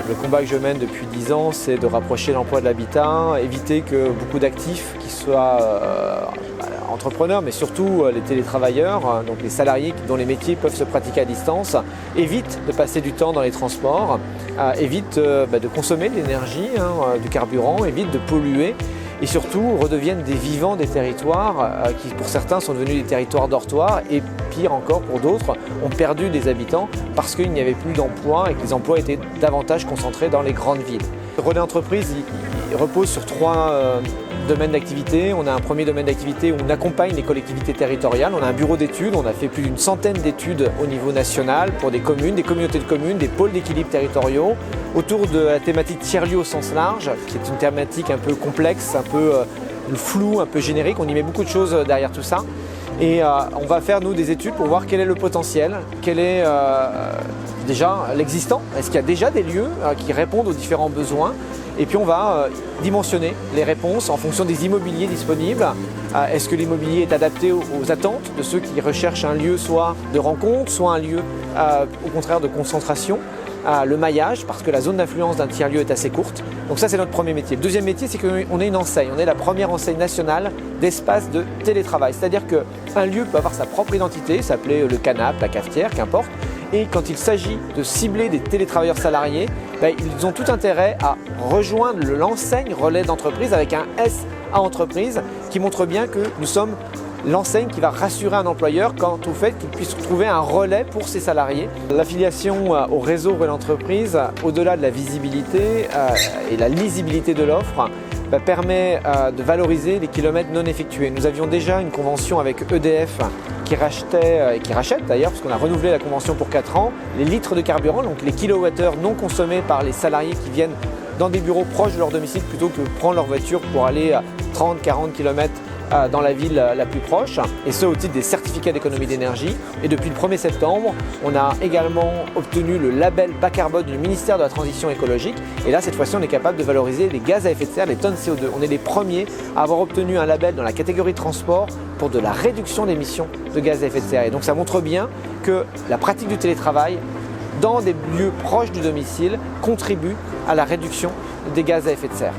Le combat que je mène depuis 10 ans, c'est de rapprocher l'emploi de l'habitat, éviter que beaucoup d'actifs, qui soient entrepreneurs, mais surtout les télétravailleurs, donc les salariés dont les métiers peuvent se pratiquer à distance, évitent de passer du temps dans les transports, évitent de consommer de l'énergie, du carburant, évitent de polluer et surtout redeviennent des vivants des territoires qui pour certains sont devenus des territoires dortoirs et pire encore pour d'autres ont perdu des habitants parce qu'il n'y avait plus d'emplois et que les emplois étaient davantage concentrés dans les grandes villes. Le Relais Entreprise il repose sur 3 domaines d'activité. On a un premier domaine d'activité où on accompagne les collectivités territoriales. On a un bureau d'études, on a fait plus d'une centaine d'études au niveau national pour des communes, des communautés de communes, des pôles d'équilibre territoriaux autour de la thématique tiers-lieux au sens large, qui est une thématique un peu complexe, un peu floue, un peu générique. On y met beaucoup de choses derrière tout ça. Et on va faire, nous, des études pour voir quel est le potentiel, quel est déjà l'existant. Est-ce qu'il y a déjà des lieux qui répondent aux différents besoins? Et puis on va dimensionner les réponses en fonction des immobiliers disponibles. Est-ce que l'immobilier est adapté aux attentes de ceux qui recherchent un lieu soit de rencontre, soit un lieu au contraire de concentration? Le maillage, parce que la zone d'influence d'un tiers-lieu est assez courte. Donc ça, c'est notre premier métier. Le deuxième métier, c'est qu'on est une enseigne. On est la première enseigne nationale d'espace de télétravail. C'est-à-dire qu'un lieu peut avoir sa propre identité, s'appeler le canapé, la cafetière, qu'importe. Et quand il s'agit de cibler des télétravailleurs salariés, ils ont tout intérêt à rejoindre l'enseigne Relais d'entreprise avec un S à entreprise qui montre bien que nous sommes l'enseigne qui va rassurer un employeur quant au fait qu'il puisse trouver un relais pour ses salariés. L'affiliation au réseau Relais Entreprise, au-delà de la visibilité et la lisibilité de l'offre, permet de valoriser les kilomètres non effectués. Nous avions déjà une convention avec EDF qui rachetait et qui rachète d'ailleurs, parce qu'on a renouvelé la convention pour 4 ans, les litres de carburant, donc les kilowattheures non consommés par les salariés qui viennent dans des bureaux proches de leur domicile plutôt que prendre leur voiture pour aller à 30-40 km dans la ville la plus proche, et ce au titre des certificats d'économie d'énergie. Et depuis le 1er septembre, on a également obtenu le label bas carbone du ministère de la Transition écologique. Et là, cette fois-ci, on est capable de valoriser les gaz à effet de serre, les tonnes CO2. On est les premiers à avoir obtenu un label dans la catégorie transport pour de la réduction d'émissions de gaz à effet de serre. Et donc ça montre bien que la pratique du télétravail dans des lieux proches du domicile contribue à la réduction des gaz à effet de serre.